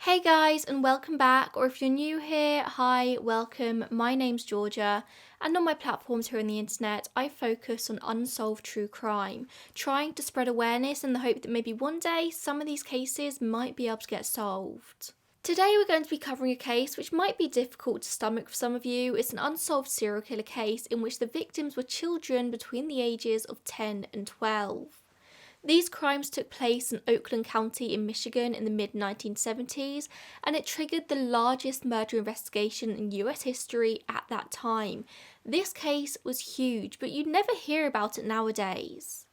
Hey guys, and welcome back, or if you're new here, hi, welcome. My name's Georgia, and on my platforms here on the internet, I focus on unsolved true crime, trying to spread awareness in the hope that maybe one day some of these cases might be able to get solved. Today we're going to be covering a case which might be difficult to stomach for some of you. It's an unsolved serial killer case in which the victims were children between the ages of 10 and 12. These crimes took place in Oakland County in Michigan in the mid-1970s, and it triggered the largest murder investigation in US history at that time. This case was huge, but you'd never hear about it nowadays.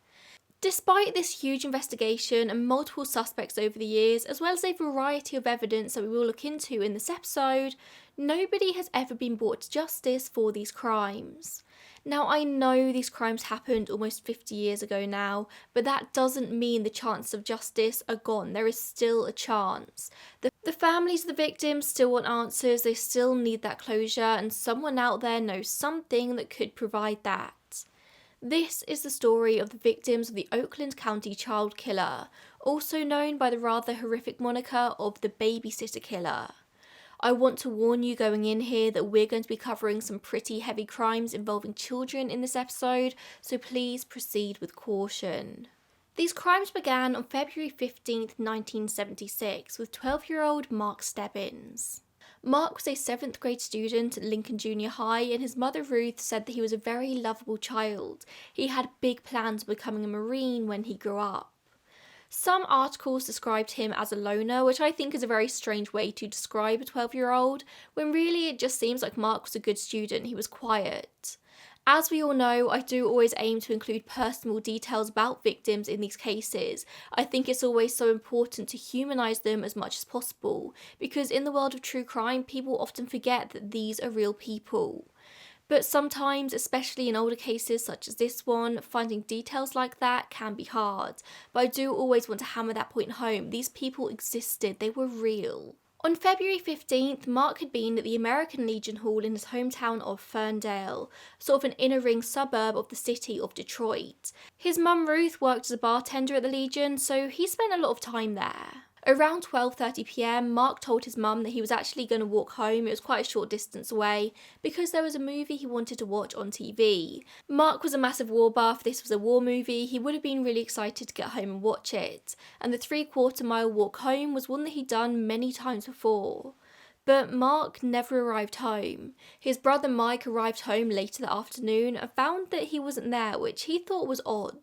Despite this huge investigation and multiple suspects over the years, as well as a variety of evidence that we will look into in this episode, nobody has ever been brought to justice for these crimes. Now, I know these crimes happened almost 50 years ago now, but that doesn't mean the chances of justice are gone. There is still a chance. The families of the victims still want answers, they still need that closure, and someone out there knows something that could provide that. This is the story of the victims of the Oakland County child killer, also known by the rather horrific moniker of the babysitter killer. I want to warn you going in here that we're going to be covering some pretty heavy crimes involving children in this episode, so please proceed with caution. These crimes began on February 15th, 1976, with 12-year-old Mark Stebbins. Mark was a 7th grade student at Lincoln Junior High, and his mother Ruth said that he was a very lovable child. He had big plans of becoming a Marine when he grew up. Some articles described him as a loner, which I think is a very strange way to describe a 12-year-old, when really it just seems like Mark was a good student. He was quiet. As we all know, I do always aim to include personal details about victims in these cases. I think it's always so important to humanise them as much as possible, because in the world of true crime, people often forget that these are real people. But sometimes, especially in older cases such as this one, finding details like that can be hard. But I do always want to hammer that point home. These people existed, they were real. On February 15th, Mark had been at the American Legion Hall in his hometown of Ferndale, sort of an inner ring suburb of the city of Detroit. His mum Ruth worked as a bartender at the Legion, so he spent a lot of time there. Around 12:30 p.m, Mark told his mum that he was actually going to walk home. It was quite a short distance away because there was a movie he wanted to watch on TV. Mark was a massive war buff. This was a war movie. He would have been really excited to get home and watch it. And the 3/4 mile walk home was one that he'd done many times before. But Mark never arrived home. His brother Mike arrived home later that afternoon and found that he wasn't there, which he thought was odd.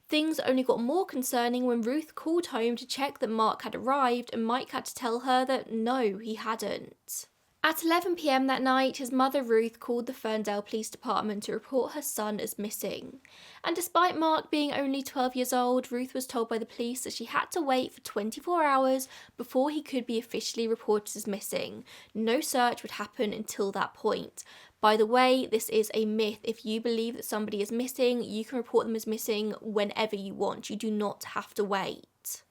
Things only got more concerning when Ruth called home to check that Mark had arrived, and Mike had to tell her that no, he hadn't. At 11 p.m. that night, his mother Ruth called the Ferndale Police Department to report her son as missing. And despite Mark being only 12 years old, Ruth was told by the police that she had to wait for 24 hours before he could be officially reported as missing. No search would happen until that point. By the way, this is a myth. If you believe that somebody is missing, you can report them as missing whenever you want. You do not have to wait.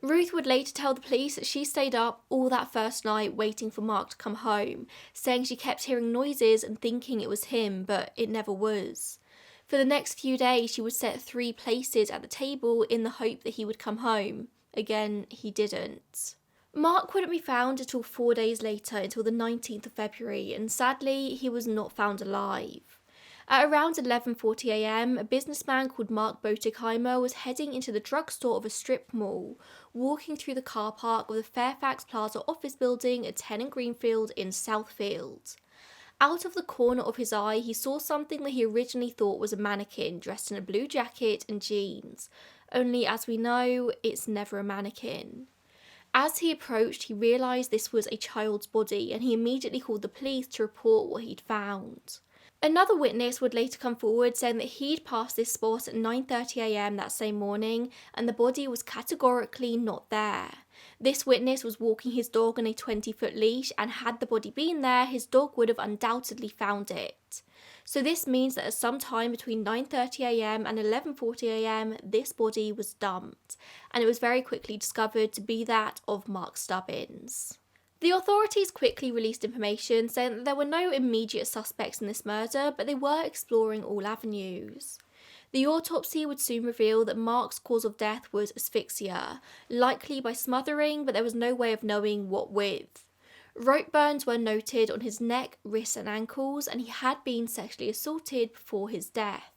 Ruth would later tell the police that she stayed up all that first night waiting for Mark to come home, saying she kept hearing noises and thinking it was him, but it never was. For the next few days, she would set 3 places at the table in the hope that he would come home. Again, he didn't. Mark wouldn't be found until 4 days later, until the 19th of February, and sadly, he was not found alive. At around 11:40 a.m, a businessman called Mark Botikheimer was heading into the drugstore of a strip mall, walking through the car park of the Fairfax Plaza office building at 10 and Greenfield in Southfield. Out of the corner of his eye, he saw something that he originally thought was a mannequin dressed in a blue jacket and jeans. Only, as we know, it's never a mannequin. As he approached, he realised this was a child's body, and he immediately called the police to report what he'd found. Another witness would later come forward saying that he'd passed this spot at 9:30 a.m. that same morning, and the body was categorically not there. This witness was walking his dog on a 20-foot leash, and had the body been there, his dog would have undoubtedly found it. So this means that at some time between 9:30 a.m. and 11:40 a.m, this body was dumped, and it was very quickly discovered to be that of Mark Stebbins. The authorities quickly released information saying that there were no immediate suspects in this murder, but they were exploring all avenues. The autopsy would soon reveal that Mark's cause of death was asphyxia, likely by smothering, but there was no way of knowing what with. Rope burns were noted on his neck, wrists and ankles, and he had been sexually assaulted before his death.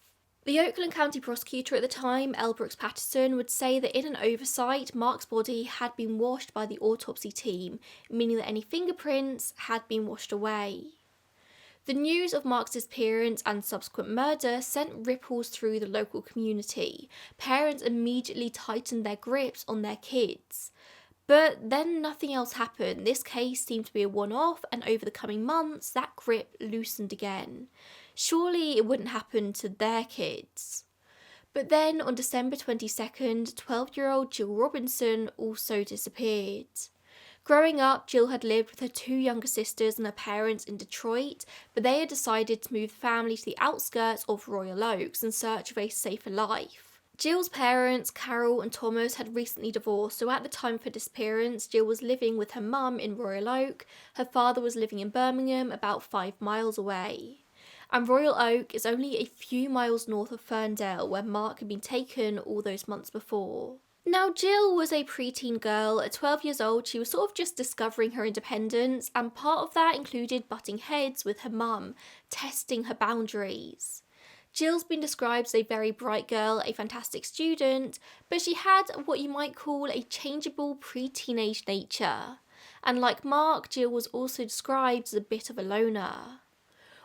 The Oakland County prosecutor at the time, L. Brooks Patterson, would say that in an oversight, Mark's body had been washed by the autopsy team, meaning that any fingerprints had been washed away. The news of Mark's disappearance and subsequent murder sent ripples through the local community. Parents immediately tightened their grips on their kids. But then nothing else happened. This case seemed to be a one-off, and over the coming months, that grip loosened again. Surely it wouldn't happen to their kids. But then on December 22nd, 12-year-old Jill Robinson also disappeared. Growing up, Jill had lived with her two younger sisters and her parents in Detroit, but they had decided to move the family to the outskirts of Royal Oaks in search of a safer life. Jill's parents, Carol and Thomas, had recently divorced, so at the time of her disappearance, Jill was living with her mum in Royal Oak. Her father was living in Birmingham, about 5 miles away. And Royal Oak is only a few miles north of Ferndale, where Mark had been taken all those months before. Now, Jill was a preteen girl. At 12 years old, she was sort of just discovering her independence, and part of that included butting heads with her mum, testing her boundaries. Jill's been described as a very bright girl, a fantastic student, but she had what you might call a changeable pre-teenage nature. And like Mark, Jill was also described as a bit of a loner.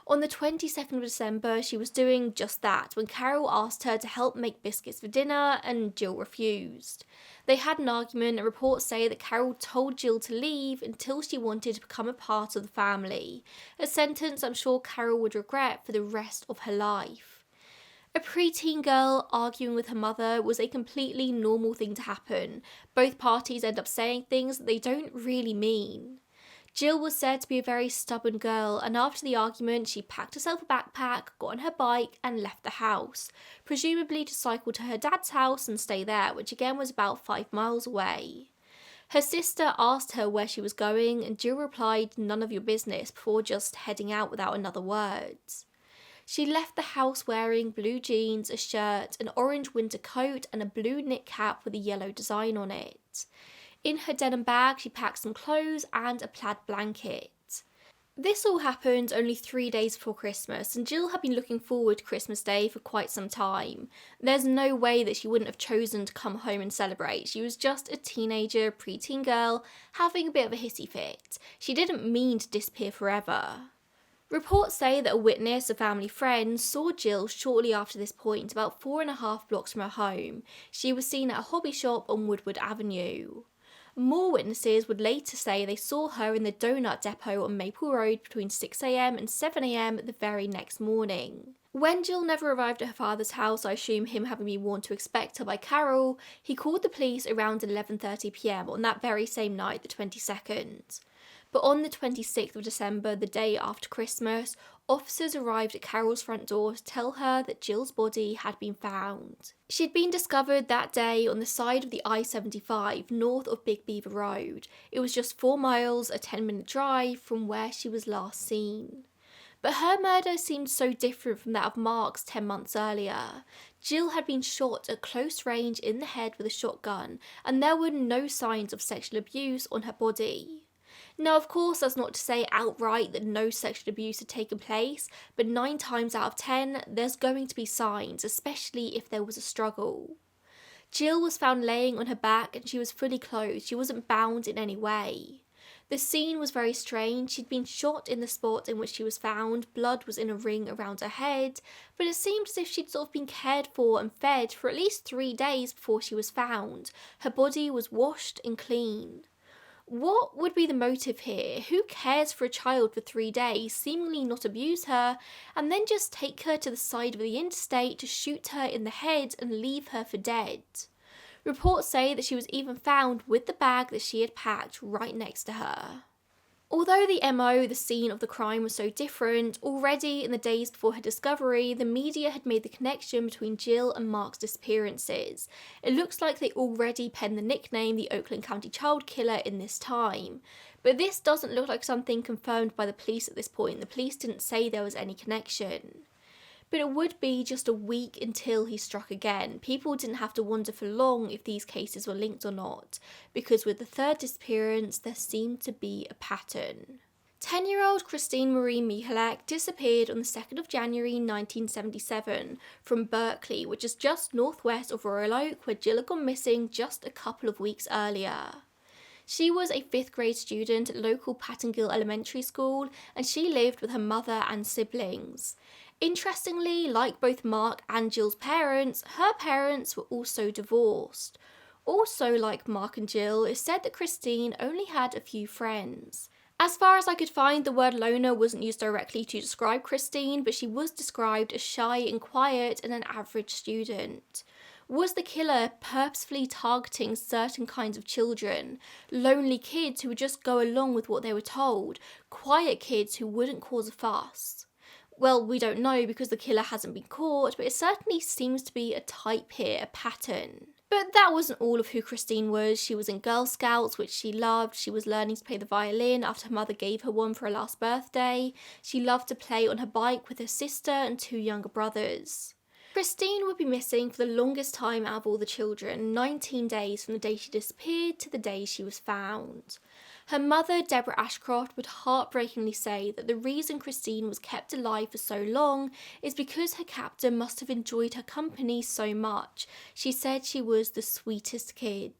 On the 22nd of December, she was doing just that when Carol asked her to help make biscuits for dinner, and Jill refused. They had an argument, and reports say that Carol told Jill to leave until she wanted to become a part of the family, a sentence I'm sure Carol would regret for the rest of her life. A preteen girl arguing with her mother was a completely normal thing to happen. Both parties end up saying things that they don't really mean. Jill was said to be a very stubborn girl, and after the argument she packed herself a backpack, got on her bike and left the house, presumably to cycle to her dad's house and stay there, which again was about 5 miles away. Her sister asked her where she was going, and Jill replied, "None of your business," before just heading out without another word. She left the house wearing blue jeans, a shirt, an orange winter coat and a blue knit cap with a yellow design on it. In her denim bag, she packed some clothes and a plaid blanket. This all happened only 3 days before Christmas, and Jill had been looking forward to Christmas Day for quite some time. There's no way that she wouldn't have chosen to come home and celebrate. She was just a teenager, preteen girl, having a bit of a hissy fit. She didn't mean to disappear forever. Reports say that a witness, a family friend, saw Jill shortly after this point, about 4.5 blocks from her home. She was seen at a hobby shop on Woodward Avenue. More witnesses would later say they saw her in the donut depot on Maple Road between 6 a.m. and 7 a.m. the very next morning. When Jill never arrived at her father's house, I assume him having been warned to expect her by Carol, he called the police around 11:30 p.m. on that very same night, the 22nd. But on the 26th of December, the day after Christmas, officers arrived at Carol's front door to tell her that Jill's body had been found. She had been discovered that day on the side of the I-75 north of Big Beaver Road. It was just 4 miles, a 10-minute drive from where she was last seen. But her murder seemed so different from that of Mark's 10 months earlier. Jill had been shot at close range in the head with a shotgun, and there were no signs of sexual abuse on her body. Now, of course, that's not to say outright that no sexual abuse had taken place, but 9 times out of 10, there's going to be signs, especially if there was a struggle. Jill was found laying on her back and she was fully clothed. She wasn't bound in any way. The scene was very strange. She'd been shot in the spot in which she was found. Blood was in a ring around her head, but it seemed as if she'd sort of been cared for and fed for at least 3 days before she was found. Her body was washed and clean. What would be the motive here? Who cares for a child for 3 days, seemingly not abuse her, and then just take her to the side of the interstate to shoot her in the head and leave her for dead? Reports say that she was even found with the bag that she had packed right next to her. Although the MO, the scene of the crime, was so different, already in the days before her discovery, the media had made the connection between Jill and Mark's disappearances. It looks like they already penned the nickname the Oakland County Killer in this time. But this doesn't look like something confirmed by the police at this point. The police didn't say there was any connection. but it would be just a week until he struck again. People didn't have to wonder for long if these cases were linked or not, because with the third disappearance, there seemed to be a pattern. 10-year-old Christine Marie Michalek disappeared on the 2nd of January 1977 from Berkeley, which is just northwest of Royal Oak, where Jill had gone missing just a couple of weeks earlier. She was a 5th grade student at local Pattongill Elementary School, and she lived with her mother and siblings. Interestingly, like both Mark and Jill's parents, her parents were also divorced. Also, like Mark and Jill, it's said that Christine only had a few friends. As far as I could find, the word loner wasn't used directly to describe Christine, but she was described as shy and quiet and an average student. Was the killer purposefully targeting certain kinds of children? Lonely kids who would just go along with what they were told? Quiet kids who wouldn't cause a fuss? Well, we don't know because the killer hasn't been caught, but it certainly seems to be a type here, a pattern. But that wasn't all of who Christine was. She was in Girl Scouts, which she loved. She was learning to play the violin after her mother gave her one for her last birthday. She loved to play on her bike with her sister and 2 younger brothers. Christine would be missing for the longest time out of all the children, 19 days from the day she disappeared to the day she was found. Her mother, Deborah Ashcroft, would heartbreakingly say that the reason Christine was kept alive for so long is because her captor must have enjoyed her company so much. She said she was the sweetest kid.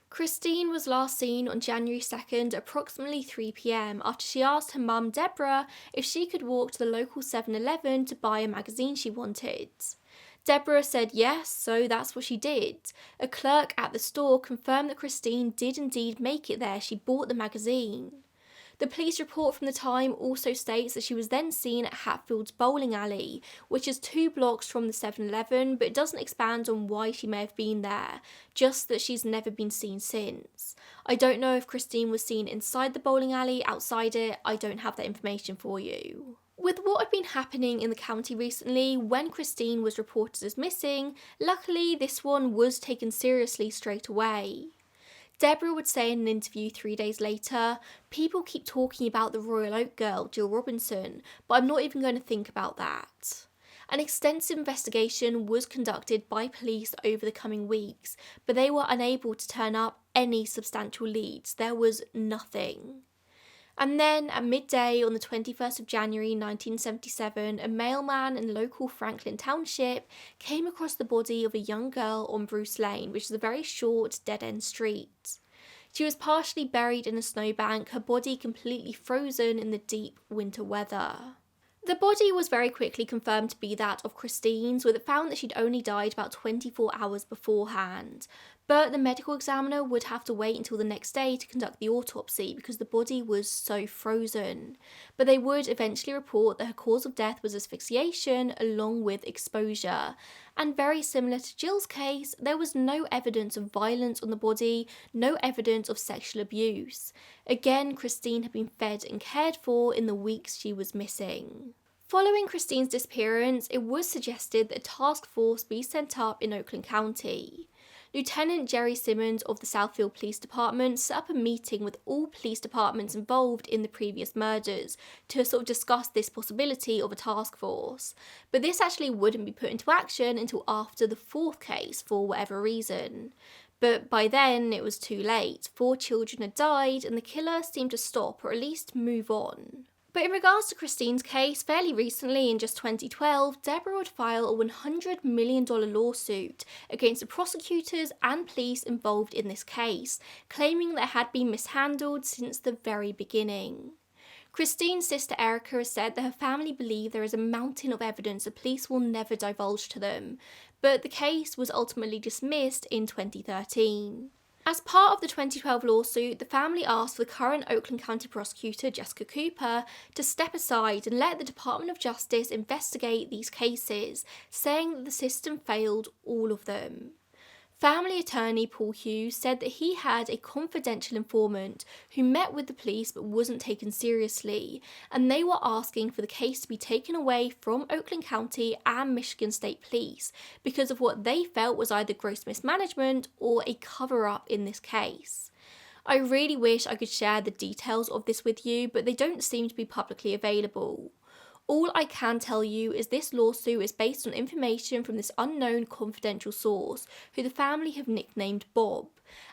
Christine was last seen on January 2nd, approximately 3 p.m, after she asked her mum, Deborah, if she could walk to the local 7-Eleven to buy a magazine she wanted. Deborah said yes, so that's what she did. A clerk at the store confirmed that Christine did indeed make it there. She bought the magazine. The police report from the time also states that she was then seen at Hatfield's bowling alley, which is 2 blocks from the 7-Eleven, but it doesn't expand on why she may have been there, just that she's never been seen since. I don't know if Christine was seen inside the bowling alley, outside it. I don't have that information for you. With what had been happening in the county recently, when Christine was reported as missing, luckily this one was taken seriously straight away. Deborah would say in an interview 3 days later, people keep talking about the Royal Oak girl, Jill Robinson, but I'm not even going to think about that. An extensive investigation was conducted by police over the coming weeks, but they were unable to turn up any substantial leads. There was nothing. And then, at midday on the 21st of January 1977, a mailman in local Franklin Township came across the body of a young girl on Bruce Lane, which is a very short, dead-end street. She was partially buried in a snowbank, her body completely frozen in the deep winter weather. The body was very quickly confirmed to be that of Christine's, with it found that she'd only died about 24 hours beforehand. But the medical examiner would have to wait until the next day to conduct the autopsy because the body was so frozen. But they would eventually report that her cause of death was asphyxiation along with exposure. And very similar to Jill's case, there was no evidence of violence on the body, no evidence of sexual abuse. Again, Christine had been fed and cared for in the weeks she was missing. Following Christine's disappearance, it was suggested that a task force be sent up in Oakland County. Lieutenant Jerry Simmons of the Southfield Police Department set up a meeting with all police departments involved in the previous murders to sort of discuss this possibility of a task force. But this actually wouldn't be put into action until after the 4th case for whatever reason. But by then it was too late. 4 children had died and the killer seemed to stop or at least move on. But in regards to Christine's case, fairly recently in just 2012, Deborah would file a $100 million lawsuit against the prosecutors and police involved in this case, claiming that it had been mishandled since the very beginning. Christine's sister Erica has said that her family believe there is a mountain of evidence the police will never divulge to them, but the case was ultimately dismissed in 2013. As part of the 2012 lawsuit, the family asked for the current Oakland County prosecutor, Jessica Cooper, to step aside and let the Department of Justice investigate these cases, saying that the system failed all of them. Family attorney Paul Hughes said that he had a confidential informant who met with the police but wasn't taken seriously, and they were asking for the case to be taken away from Oakland County and Michigan State Police because of what they felt was either gross mismanagement or a cover-up in this case. I really wish I could share the details of this with you, but they don't seem to be publicly available. All I can tell you is this lawsuit is based on information from this unknown confidential source, who the family have nicknamed Bob.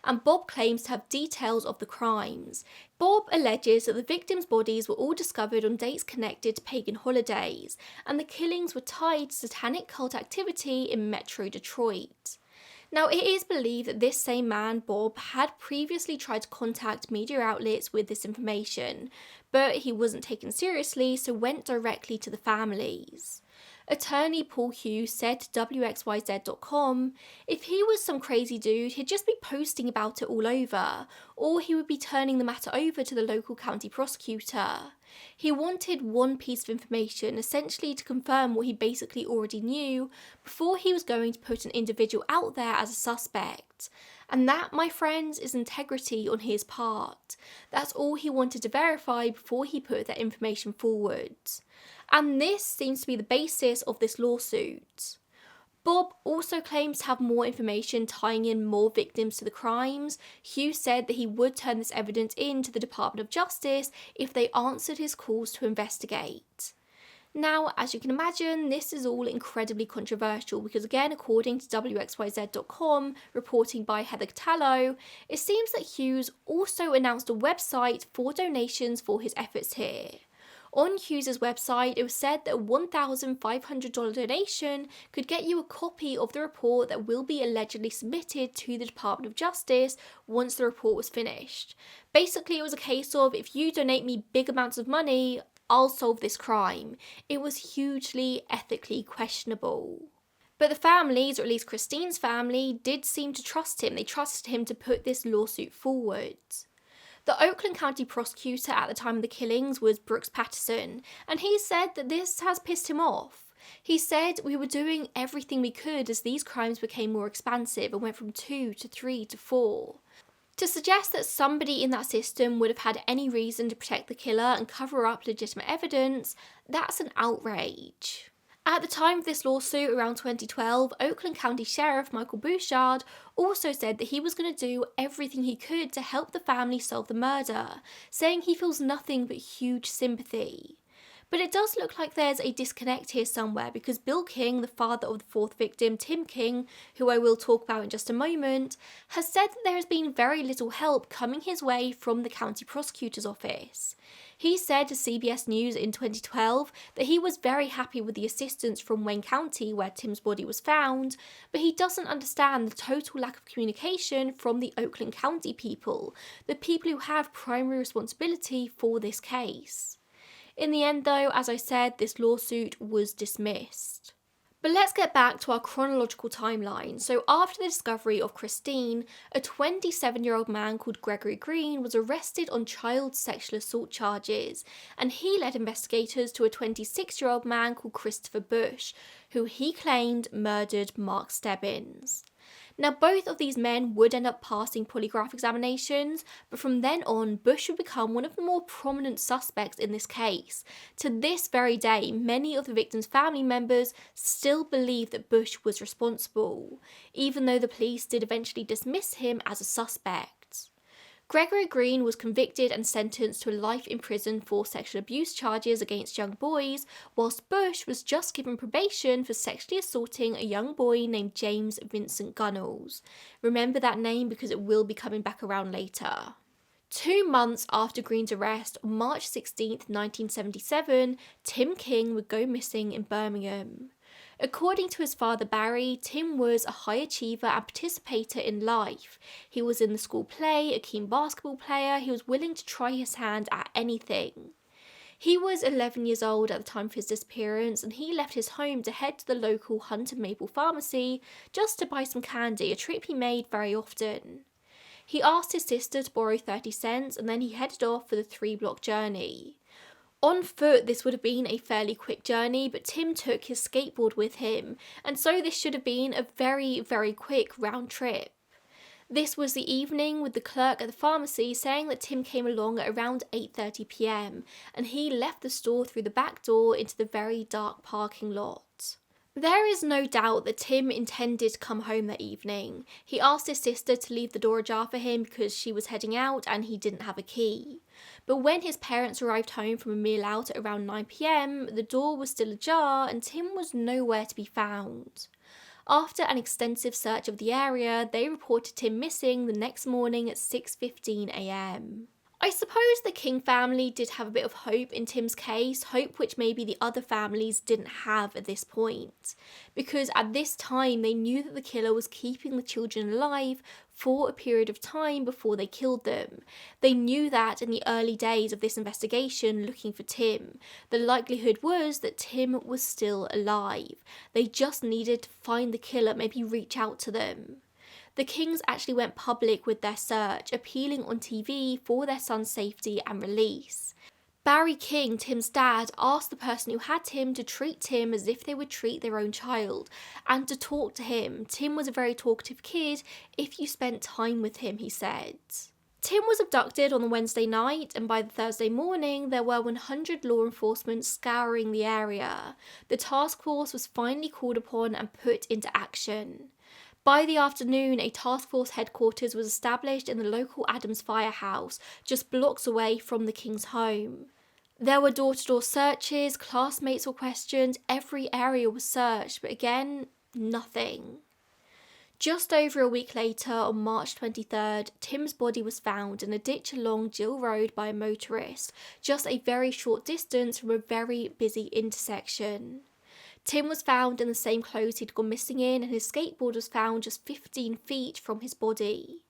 And Bob claims to have details of the crimes. Bob alleges that the victims' bodies were all discovered on dates connected to pagan holidays, and the killings were tied to satanic cult activity in Metro Detroit. Now, it is believed that this same man, Bob, had previously tried to contact media outlets with this information, but he wasn't taken seriously, so went directly to the families. Attorney Paul Hughes said to WXYZ.com, if he was some crazy dude, he'd just be posting about it all over, or he would be turning the matter over to the local county prosecutor. He wanted one piece of information, essentially to confirm what he basically already knew, before he was going to put an individual out there as a suspect. And that, my friends, is integrity on his part. That's all he wanted to verify before he put that information forward. And this seems to be the basis of this lawsuit. Bob also claims to have more information tying in more victims to the crimes. Hughes said that he would turn this evidence in to the Department of Justice if they answered his calls to investigate. Now, as you can imagine, this is all incredibly controversial because, again, according to WXYZ.com, reporting by Heather Catallo, it seems that Hughes also announced a website for donations for his efforts here. On Hughes' website, it was said that a $1,500 donation could get you a copy of the report that will be allegedly submitted to the Department of Justice once the report was finished. Basically, it was a case of, if you donate me big amounts of money, I'll solve this crime. It was hugely ethically questionable. But the families, or at least Christine's family, did seem to trust him. They trusted him to put this lawsuit forward. The Oakland County prosecutor at the time of the killings was Brooks Patterson, and he said that this has pissed him off. He said, we were doing everything we could as these crimes became more expansive and went from 2 to 3 to 4. To suggest that somebody in that system would have had any reason to protect the killer and cover up legitimate evidence, that's an outrage. At the time of this lawsuit, around 2012, Oakland County Sheriff Michael Bouchard also said that he was going to do everything he could to help the family solve the murder, saying he feels nothing but huge sympathy. But it does look like there's a disconnect here somewhere, because Bill King, the father of the fourth victim, Tim King, who I will talk about in just a moment, has said that there has been very little help coming his way from the county prosecutor's office. He said to CBS News in 2012 that he was very happy with the assistance from Wayne County, where Tim's body was found, but he doesn't understand the total lack of communication from the Oakland County people, the people who have primary responsibility for this case. In the end, though, as I said, this lawsuit was dismissed. But let's get back to our chronological timeline. So after the discovery of Christine, a 27-year-old man called Gregory Green was arrested on child sexual assault charges, and he led investigators to a 26-year-old man called Christopher Bush, who he claimed murdered Mark Stebbins. Now, both of these men would end up passing polygraph examinations, but from then on, Bush would become one of the more prominent suspects in this case. To this very day, many of the victims' family members still believe that Bush was responsible, even though the police did eventually dismiss him as a suspect. Gregory Green was convicted and sentenced to a life in prison for sexual abuse charges against young boys, whilst Bush was just given probation for sexually assaulting a young boy named James Vincent Gunnels. Remember that name because it will be coming back around later. 2 months after Green's arrest, on March 16, 1977, Tim King would go missing in Birmingham. According to his father Barry, Tim was a high achiever and participator in life. He was in the school play, a keen basketball player. He was willing to try his hand at anything. He was 11 years old at the time of his disappearance, and he left his home to head to the local Hunt and Maple pharmacy just to buy some candy, a trip he made very often. He asked his sister to borrow 30 cents, and then he headed off for the 3-block journey. On foot, this would have been a fairly quick journey, but Tim took his skateboard with him, and so this should have been a very, very quick round trip. This was the evening, with the clerk at the pharmacy saying that Tim came along at around 8:30 p.m, and he left the store through the back door into the very dark parking lot. There is no doubt that Tim intended to come home that evening. He asked his sister to leave the door ajar for him because she was heading out and he didn't have a key. But when his parents arrived home from a meal out at around 9 p.m, the door was still ajar and Tim was nowhere to be found. After an extensive search of the area, they reported Tim missing the next morning at 6:15 a.m. I suppose the King family did have a bit of hope in Tim's case, hope which maybe the other families didn't have at this point. Because at this time they knew that the killer was keeping the children alive for a period of time before they killed them. They knew that in the early days of this investigation looking for Tim, the likelihood was that Tim was still alive. They just needed to find the killer, maybe reach out to them. The Kings actually went public with their search, appealing on TV for their son's safety and release. Barry King, Tim's dad, asked the person who had Tim to treat Tim as if they would treat their own child and to talk to him. Tim was a very talkative kid if you spent time with him, he said. Tim was abducted on the Wednesday night, and by the Thursday morning there were 100 law enforcement scouring the area. The task force was finally called upon and put into action. By the afternoon, a task force headquarters was established in the local Adams firehouse, just blocks away from the King's home. There were door-to-door searches, classmates were questioned, every area was searched, but again, nothing. Just over a week later, on March 23rd, Tim's body was found in a ditch along Gill Road by a motorist, just a very short distance from a very busy intersection. Tim was found in the same clothes he'd gone missing in, and his skateboard was found just 15 feet from his body.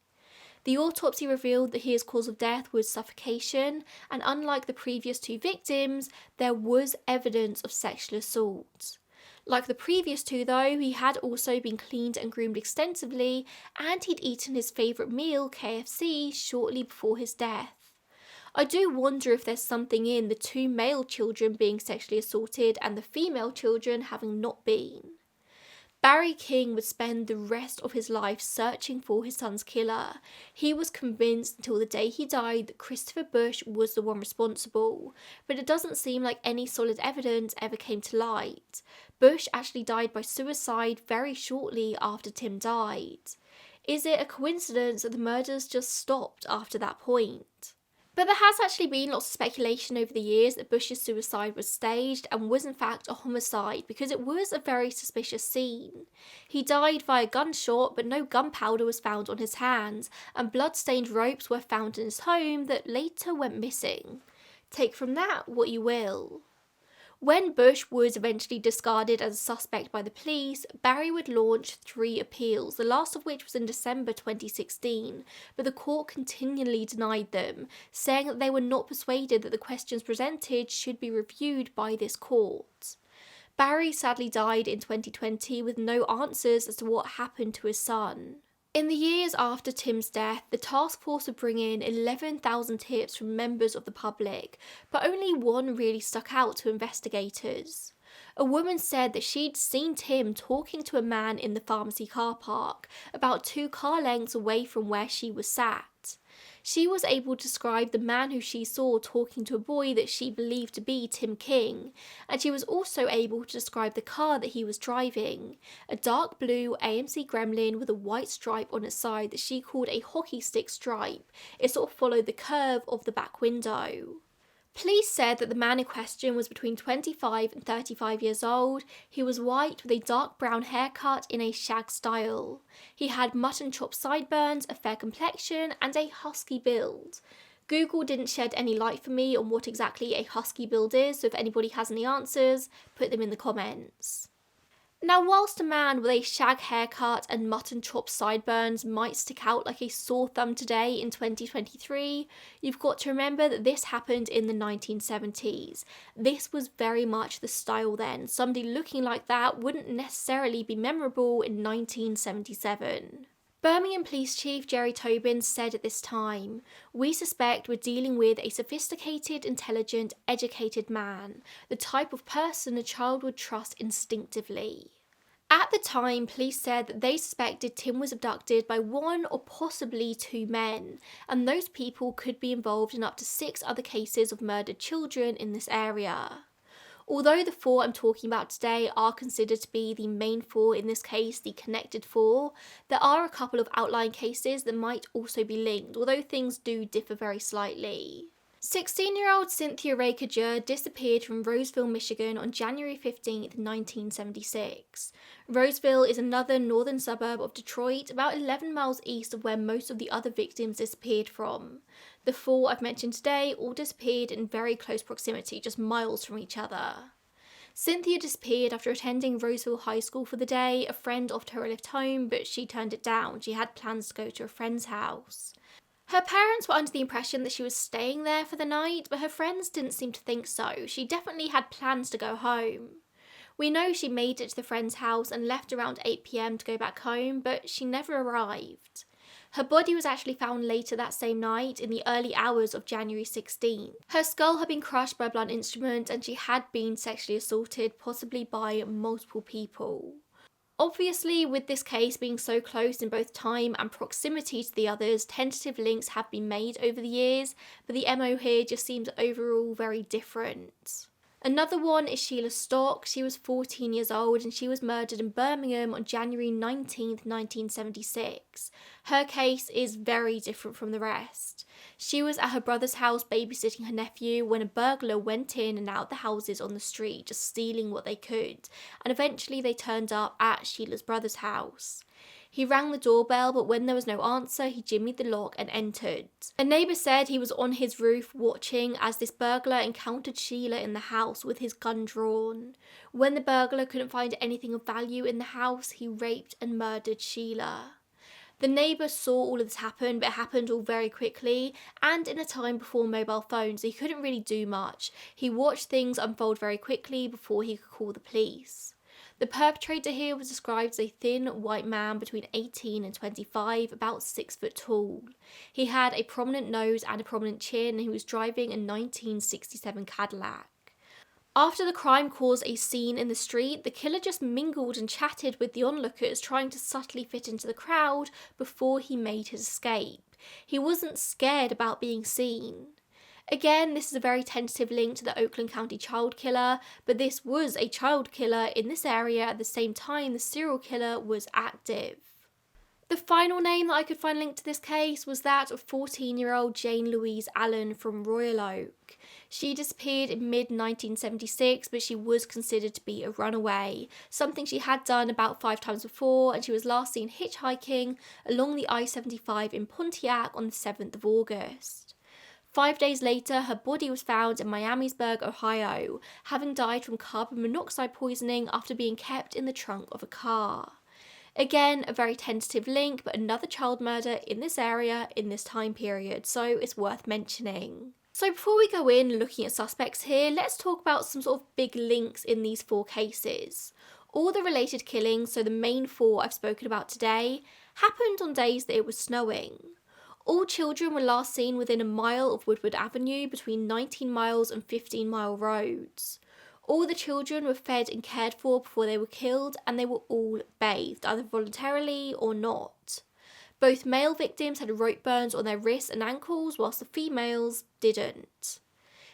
The autopsy revealed that his cause of death was suffocation, and unlike the previous two victims, there was evidence of sexual assault. Like the previous two though, he had also been cleaned and groomed extensively, and he'd eaten his favourite meal, KFC, shortly before his death. I do wonder if there's something in the two male children being sexually assaulted and the female children having not been. Barry King would spend the rest of his life searching for his son's killer. He was convinced until the day he died that Christopher Bush was the one responsible, but it doesn't seem like any solid evidence ever came to light. Bush actually died by suicide very shortly after Tim died. Is it a coincidence that the murders just stopped after that point? But there has actually been lots of speculation over the years that Bush's suicide was staged and was in fact a homicide because it was a very suspicious scene. He died via gunshot, but no gunpowder was found on his hands, and blood-stained ropes were found in his home that later went missing. Take from that what you will. When Bush was eventually discarded as a suspect by the police, Barry would launch 3 appeals, the last of which was in December 2016, but the court continually denied them, saying that they were not persuaded that the questions presented should be reviewed by this court. Barry sadly died in 2020 with no answers as to what happened to his son. In the years after Tim's death, the task force would bring in 11,000 tips from members of the public, but only one really stuck out to investigators. A woman said that she'd seen Tim talking to a man in the pharmacy car park, about 2 car lengths away from where she was sat. She was able to describe the man who she saw talking to a boy that she believed to be Tim King, and she was also able to describe the car that he was driving, a dark blue AMC Gremlin with a white stripe on its side that she called a hockey stick stripe. It sort of followed the curve of the back window. Police said that the man in question was between 25 and 35 years old. He was white with a dark brown haircut in a shag style. He had mutton chop sideburns, a fair complexion, and a husky build. Google didn't shed any light for me on what exactly a husky build is, so if anybody has any answers, put them in the comments. Now, whilst a man with a shag haircut and mutton chop sideburns might stick out like a sore thumb today in 2023, you've got to remember that this happened in the 1970s. This was very much the style then. Somebody looking like that wouldn't necessarily be memorable in 1977. Birmingham Police Chief Jerry Tobin said at this time, "We suspect we're dealing with a sophisticated, intelligent, educated man, the type of person a child would trust instinctively." At the time, police said that they suspected Tim was abducted by 1 or possibly 2 men, and those people could be involved in up to 6 other cases of murdered children in this area. Although the 4 I'm talking about today are considered to be the main 4 in this case, the connected 4, there are a couple of outlying cases that might also be linked, although things do differ very slightly. 16-year-old Cynthia Ray Kajur disappeared from Roseville, Michigan on January 15th, 1976. Roseville is another northern suburb of Detroit, about 11 miles east of where most of the other victims disappeared from. The four I've mentioned today all disappeared in very close proximity, just miles from each other. Cynthia disappeared after attending Roseville High School for the day. A friend offered her a lift home, but she turned it down. She had plans to go to a friend's house. Her parents were under the impression that she was staying there for the night, but her friends didn't seem to think so. She definitely had plans to go home. We know she made it to the friend's house and left around 8 p.m. to go back home, but she never arrived. Her body was actually found later that same night in the early hours of January 16th. Her skull had been crushed by a blunt instrument and she had been sexually assaulted, possibly by multiple people. Obviously, with this case being so close in both time and proximity to the others, tentative links have been made over the years, but the MO here just seems overall very different. Another one is Sheila Stock. She was 14 years old and she was murdered in Birmingham on January 19th, 1976. Her case is very different from the rest. She was at her brother's house babysitting her nephew when a burglar went in and out the houses on the street, just stealing what they could, and eventually they turned up at Sheila's brother's house. He rang the doorbell, but when there was no answer, he jimmied the lock and entered. A neighbour said he was on his roof watching as this burglar encountered Sheila in the house with his gun drawn. When the burglar couldn't find anything of value in the house, he raped and murdered Sheila. The neighbour saw all of this happen, but it happened all very quickly and in a time before mobile phones, so he couldn't really do much. He watched things unfold very quickly before he could call the police. The perpetrator here was described as a thin white man between 18 and 25, about 6 foot tall. He had a prominent nose and a prominent chin and he was driving a 1967 Cadillac. After the crime caused a scene in the street, the killer just mingled and chatted with the onlookers, trying to subtly fit into the crowd before he made his escape. He wasn't scared about being seen. Again, this is a very tentative link to the Oakland County child killer, but this was a child killer in this area at the same time the serial killer was active. The final name that I could find linked to this case was that of 14-year-old Jane Louise Allen from Royal Oak. She disappeared in mid-1976, but she was considered to be a runaway, something she had done about 5 times before, and she was last seen hitchhiking along the I-75 in Pontiac on the 7th of August. 5 days later, her body was found in Miamisburg, Ohio, having died from carbon monoxide poisoning after being kept in the trunk of a car. Again, a very tentative link, but another child murder in this area in this time period, so it's worth mentioning. So before we go in looking at suspects here, let's talk about some sort of big links in these 4 cases. All the related killings, so the main 4 I've spoken about today, happened on days that it was snowing. All children were last seen within a mile of Woodward Avenue between 19 miles and 15-mile roads. All the children were fed and cared for before they were killed, and they were all bathed, either voluntarily or not. Both male victims had rope burns on their wrists and ankles, whilst the females didn't.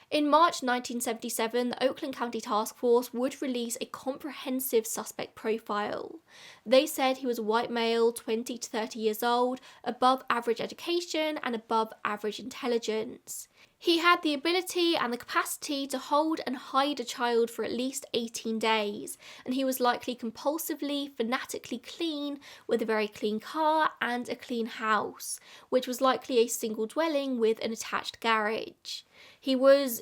In March 1977, the Oakland County Task Force would release a comprehensive suspect profile. They said he was a white male, 20 to 30 years old, above average education and above average intelligence. He had the ability and the capacity to hold and hide a child for at least 18 days, and he was likely compulsively, fanatically clean, with a very clean car and a clean house, which was likely a single dwelling with an attached garage. He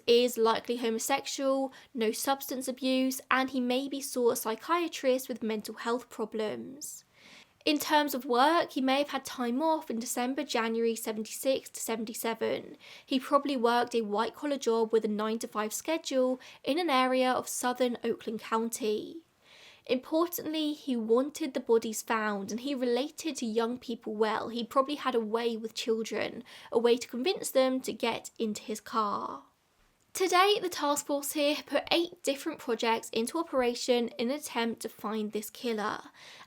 is likely homosexual, no substance abuse, and he maybe saw a psychiatrist with mental health problems. In terms of work, he may have had time off in December, January 76 to 77. He probably worked a white-collar job with a 9-to-5 schedule in an area of southern Oakland County. Importantly, he wanted the bodies found and he related to young people well. He probably had a way with children, a way to convince them to get into his car. Today, the task force here put 8 different projects into operation in an attempt to find this killer,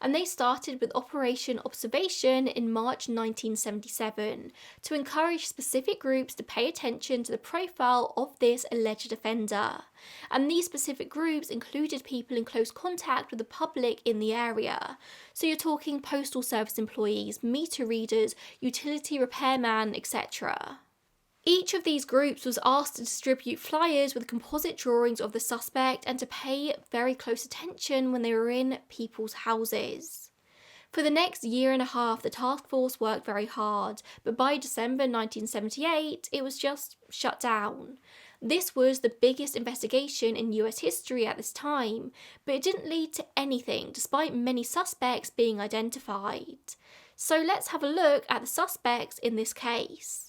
and they started with Operation Observation in March 1977 to encourage specific groups to pay attention to the profile of this alleged offender. And these specific groups included people in close contact with the public in the area. So you're talking postal service employees, meter readers, utility repairman, etc. Each of these groups was asked to distribute flyers with composite drawings of the suspect and to pay very close attention when they were in people's houses. For the next year and a half, the task force worked very hard, but by December 1978, it was just shut down. This was the biggest investigation in US history at this time, but it didn't lead to anything despite many suspects being identified. So let's have a look at the suspects in this case.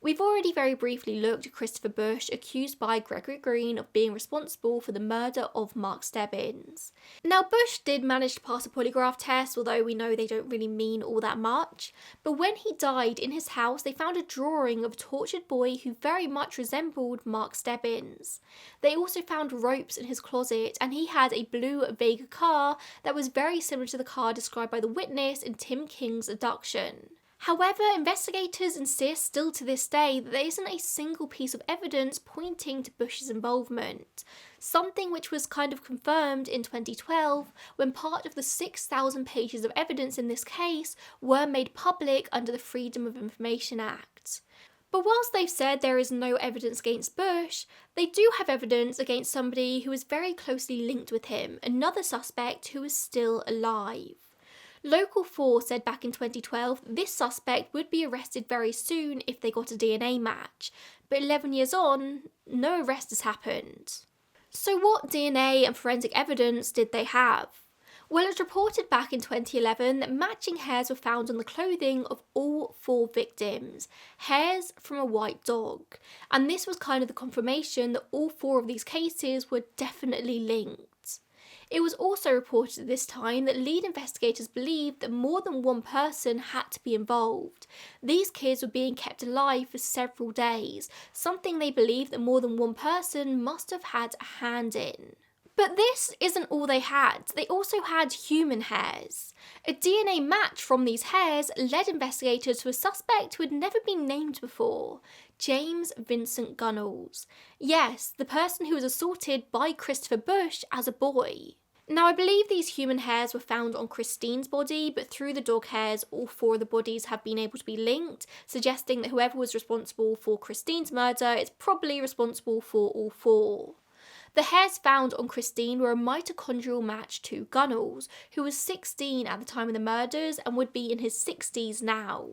We've already very briefly looked at Christopher Bush, accused by Gregory Green of being responsible for the murder of Mark Stebbins. Now, Bush did manage to pass a polygraph test, although we know they don't really mean all that much. But when he died in his house, they found a drawing of a tortured boy who very much resembled Mark Stebbins. They also found ropes in his closet, and he had a blue Vega car that was very similar to the car described by the witness in Tim King's abduction. However, investigators insist still to this day that there isn't a single piece of evidence pointing to Bush's involvement, something which was kind of confirmed in 2012 when part of the 6,000 pages of evidence in this case were made public under the Freedom of Information Act. But whilst they've said there is no evidence against Bush, they do have evidence against somebody who is very closely linked with him, another suspect who is still alive. Local 4 said back in 2012 this suspect would be arrested very soon if they got a DNA match, but 11 years on, no arrest has happened. So what DNA and forensic evidence did they have? Well, it was reported back in 2011 that matching hairs were found on the clothing of all 4 victims, hairs from a white dog, and this was kind of the confirmation that all 4 of these cases were definitely linked. It was also reported at this time that lead investigators believed that more than one person had to be involved. These kids were being kept alive for several days, something they believed that more than one person must have had a hand in. But this isn't all they had. They also had human hairs. A DNA match from these hairs led investigators to a suspect who had never been named before, James Vincent Gunnels. Yes, the person who was assaulted by Christopher Bush as a boy. Now, I believe these human hairs were found on Christine's body, but through the dog hairs, all 4 of the bodies have been able to be linked, suggesting that whoever was responsible for Christine's murder is probably responsible for all 4. The hairs found on Christine were a mitochondrial match to Gunnels, who was 16 at the time of the murders and would be in his 60s now.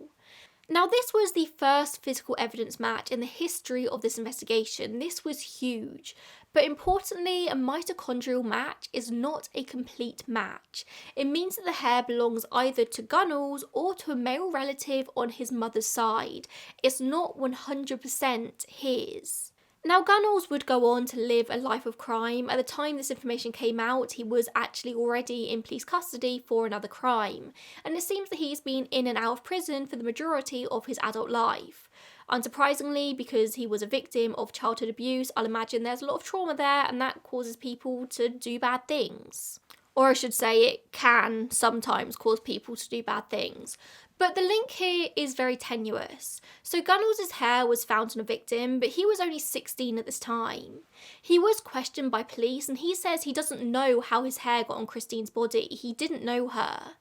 Now, this was the first physical evidence match in the history of this investigation. This was huge. But importantly, a mitochondrial match is not a complete match. It means that the hair belongs either to Gunnels or to a male relative on his mother's side. It's not 100% his. Now, Gunnels would go on to live a life of crime. At the time this information came out, he was actually already in police custody for another crime, and it seems that he's been in and out of prison for the majority of his adult life. Unsurprisingly, because he was a victim of childhood abuse, I'll imagine there's a lot of trauma there, and that causes people to do bad things. Or I should say, it can sometimes cause people to do bad things. But the link here is very tenuous. So Gunnels' hair was found on a victim, but he was only 16 at this time. He was questioned by police, and he says he doesn't know how his hair got on Christine's body. He didn't know her.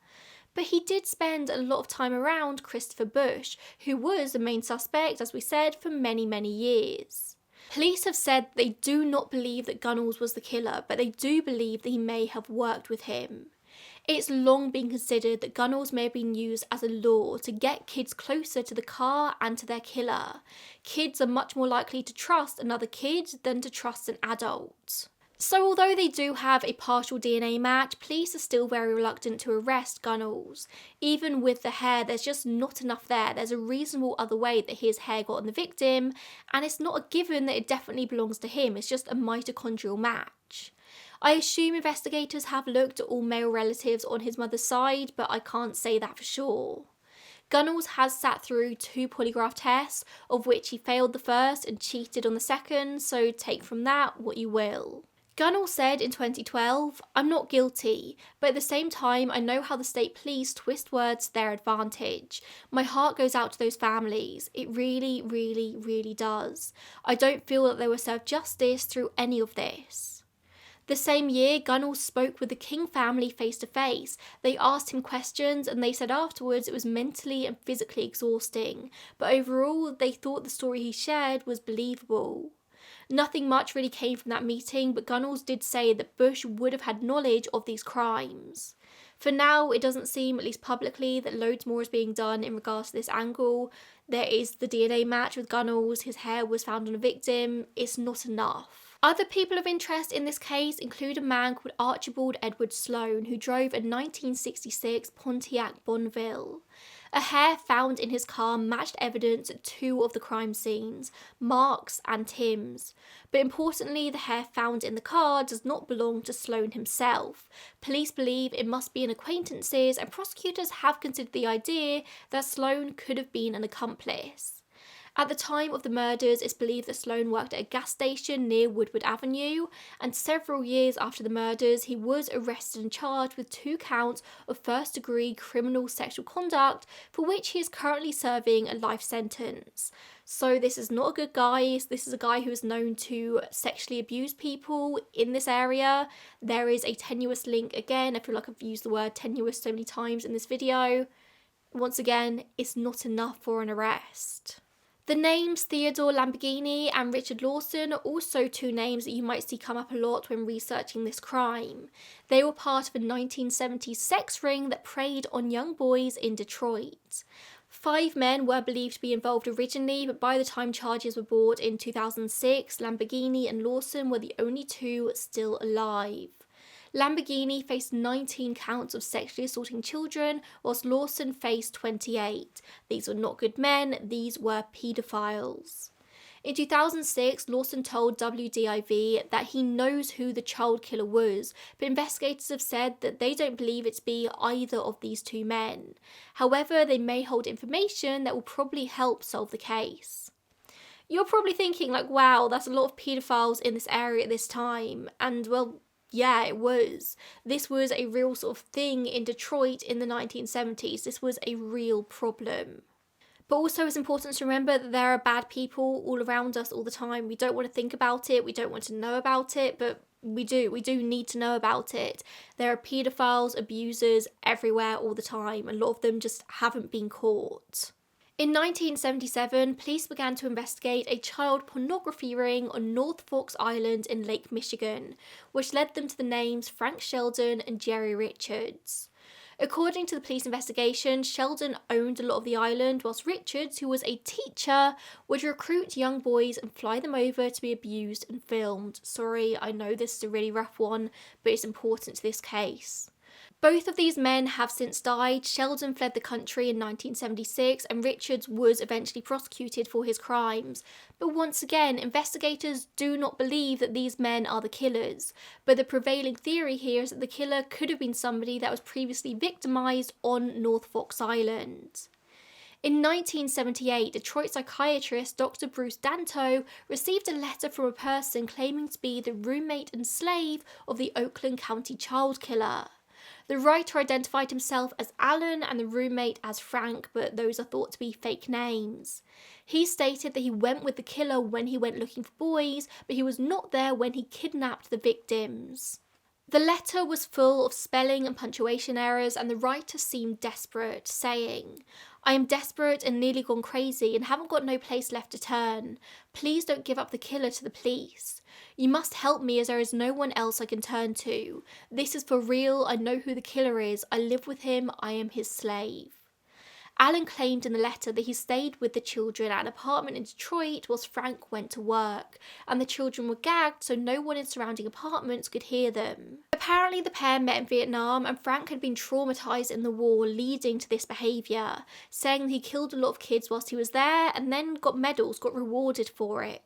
But he did spend a lot of time around Christopher Bush, who was the main suspect, as we said, for many, many years. Police have said they do not believe that Gunnels was the killer, but they do believe that he may have worked with him. It's long been considered that Gunnels may have been used as a lure to get kids closer to the car and to their killer. Kids are much more likely to trust another kid than to trust an adult. So although they do have a partial DNA match, police are still very reluctant to arrest Gunnels. Even with the hair, there's just not enough there. There's a reasonable other way that his hair got on the victim, and it's not a given that it definitely belongs to him. It's just a mitochondrial match. I assume investigators have looked at all male relatives on his mother's side, but I can't say that for sure. Gunnels has sat through 2 polygraph tests, of which he failed the first and cheated on the second, so take from that what you will. Gunnels said in 2012, "I'm not guilty, but at the same time I know how the state police twist words to their advantage. My heart goes out to those families. It really, really, really does. I don't feel that they were served justice through any of this." The same year, Gunnels spoke with the King family face to face. They asked him questions and they said afterwards it was mentally and physically exhausting, but overall they thought the story he shared was believable. Nothing much really came from that meeting, but Gunnels did say that Bush would have had knowledge of these crimes. For now, it doesn't seem, at least publicly, that loads more is being done in regards to this angle. There is the DNA match with Gunnels, his hair was found on a victim. It's not enough. Other people of interest in this case include a man called Archibald Edward Sloan, who drove a 1966 Pontiac Bonneville. A hair found in his car matched evidence at two of the crime scenes, Mark's and Tim's. But importantly, the hair found in the car does not belong to Sloan himself. Police believe it must be an acquaintance's, and prosecutors have considered the idea that Sloan could have been an accomplice. At the time of the murders, it's believed that Sloan worked at a gas station near Woodward Avenue, and several years after the murders, he was arrested and charged with 2 counts of first-degree criminal sexual conduct, for which he is currently serving a life sentence. So this is not a good guy. This is a guy who is known to sexually abuse people in this area. There is a tenuous link again. I feel like I've used the word tenuous so many times in this video. Once again, it's not enough for an arrest. The names Theodore Lamborghini and Richard Lawson are also 2 names that you might see come up a lot when researching this crime. They were part of a 1970s sex ring that preyed on young boys in Detroit. 5 men were believed to be involved originally, but by the time charges were brought in 2006, Lamborghini and Lawson were the only 2 still alive. Lamborghini faced 19 counts of sexually assaulting children, whilst Lawson faced 28. These were not good men, these were paedophiles. In 2006, Lawson told WDIV that he knows who the child killer was, but investigators have said that they don't believe it to be either of these 2 men. However, they may hold information that will probably help solve the case. You're probably thinking like, wow, that's a lot of paedophiles in this area at this time, and well, yeah, it was. This was a real sort of thing in Detroit in the 1970s. This was a real problem. But also it's important to remember that there are bad people all around us all the time. We don't want to think about it, we don't want to know about it, but we do need to know about it. There are paedophiles, abusers everywhere all the time. A lot of them just haven't been caught. In 1977, police began to investigate a child pornography ring on North Forks Island in Lake Michigan, which led them to the names Frank Sheldon and Jerry Richards. According to the police investigation, Sheldon owned a lot of the island, whilst Richards, who was a teacher, would recruit young boys and fly them over to be abused and filmed. Sorry, I know this is a really rough one, but it's important to this case. Both of these men have since died. Sheldon fled the country in 1976 and Richards was eventually prosecuted for his crimes. But once again, investigators do not believe that these men are the killers. But the prevailing theory here is that the killer could have been somebody that was previously victimised on North Fox Island. In 1978, Detroit psychiatrist Dr. Bruce Danto received a letter from a person claiming to be the roommate and slave of the Oakland County child killer. The writer identified himself as Alan and the roommate as Frank, but those are thought to be fake names. He stated that he went with the killer when he went looking for boys, but he was not there when he kidnapped the victims. The letter was full of spelling and punctuation errors, and the writer seemed desperate, saying, "I am desperate and nearly gone crazy and haven't got no place left to turn. Please don't give up the killer to the police. You must help me as there is no one else I can turn to. This is for real. I know who the killer is. I live with him. I am his slave." Alan claimed in the letter that he stayed with the children at an apartment in Detroit whilst Frank went to work, and the children were gagged so no one in surrounding apartments could hear them. Apparently the pair met in Vietnam and Frank had been traumatised in the war, leading to this behaviour, saying that he killed a lot of kids whilst he was there and then got medals, got rewarded for it.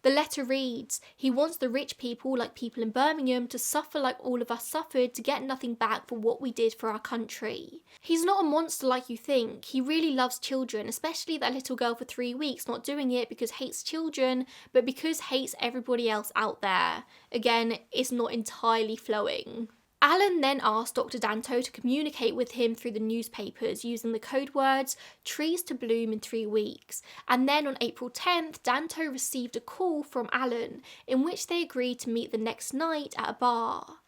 The letter reads, "He wants the rich people, like people in Birmingham, to suffer like all of us suffered to get nothing back for what we did for our country. He's not a monster like you think. He really loves children, especially that little girl for 3 weeks, not doing it because hates children, but because hates everybody else out there." Again, it's not entirely flowing. Alan then asked Dr. Danto to communicate with him through the newspapers using the code words "trees to bloom in 3 weeks," and then on April 10th, Danto received a call from Alan in which they agreed to meet the next night at a bar.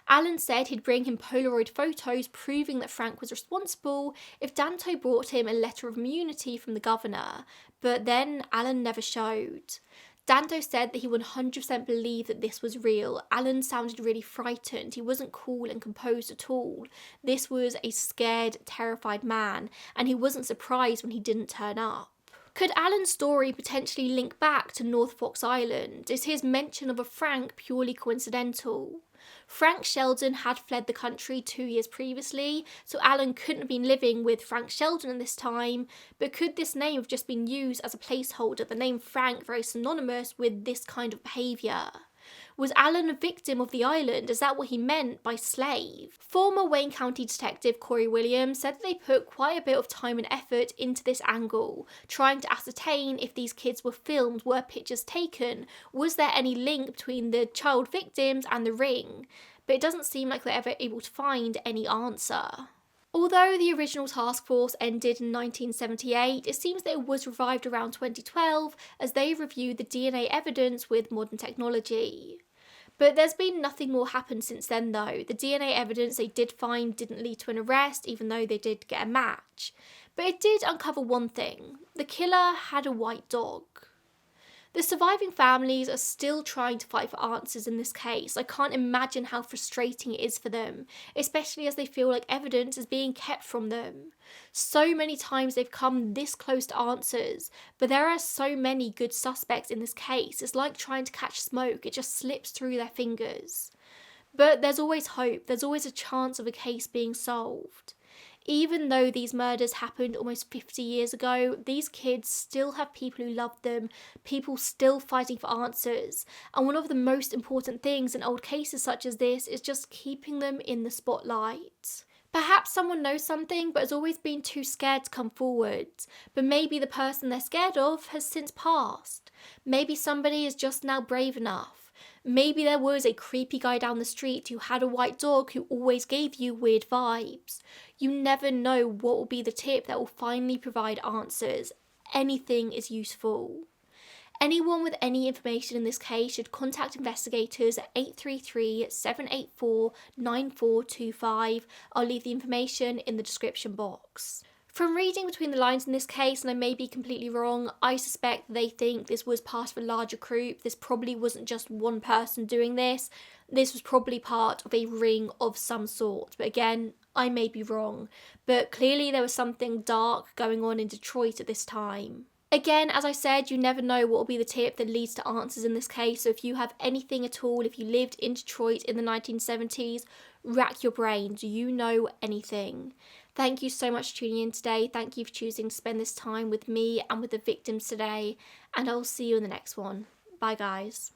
Alan said he'd bring him Polaroid photos proving that Frank was responsible if Danto brought him a letter of immunity from the governor, but then Alan never showed. Danto said that he 100% believed that this was real. Alan sounded really frightened. He wasn't cool and composed at all. This was a scared, terrified man, and he wasn't surprised when he didn't turn up. Could Alan's story potentially link back to North Fox Island? Is his mention of a Frank purely coincidental? Frank Sheldon had fled the country 2 years previously, so Alan couldn't have been living with Frank Sheldon at this time, but could this name have just been used as a placeholder, the name Frank very synonymous with this kind of behaviour? Was Alan a victim of the island? Is that what he meant by slave? Former Wayne County Detective Corey Williams said that they put quite a bit of time and effort into this angle, trying to ascertain if these kids were filmed, were pictures taken, was there any link between the child victims and the ring? But it doesn't seem like they're ever able to find any answer. Although the original task force ended in 1978, it seems that it was revived around 2012 as they reviewed the DNA evidence with modern technology. But there's been nothing more happen since then though. The DNA evidence they did find didn't lead to an arrest, even though they did get a match. But it did uncover one thing: the killer had a white dog. The surviving families are still trying to fight for answers in this case. I can't imagine how frustrating it is for them, especially as they feel like evidence is being kept from them. So many times they've come this close to answers, but there are so many good suspects in this case. It's like trying to catch smoke, it just slips through their fingers. But there's always hope, there's always a chance of a case being solved. Even though these murders happened almost 50 years ago, these kids still have people who love them, people still fighting for answers. And one of the most important things in old cases such as this is just keeping them in the spotlight. Perhaps someone knows something but has always been too scared to come forward. But maybe the person they're scared of has since passed. Maybe somebody is just now brave enough. Maybe there was a creepy guy down the street who had a white dog who always gave you weird vibes. You never know what will be the tip that will finally provide answers. Anything is useful. Anyone with any information in this case should contact investigators at 833-784-9425. I'll leave the information in the description box. From reading between the lines in this case, and I may be completely wrong, I suspect they think this was part of a larger group. This probably wasn't just one person doing this. This was probably part of a ring of some sort. But again, I may be wrong. But clearly there was something dark going on in Detroit at this time. Again, as I said, you never know what will be the tip that leads to answers in this case. So if you have anything at all, if you lived in Detroit in the 1970s, rack your brain. Do you know anything? Thank you so much for tuning in today. Thank you for choosing to spend this time with me and with the victims today. And I'll see you in the next one. Bye guys.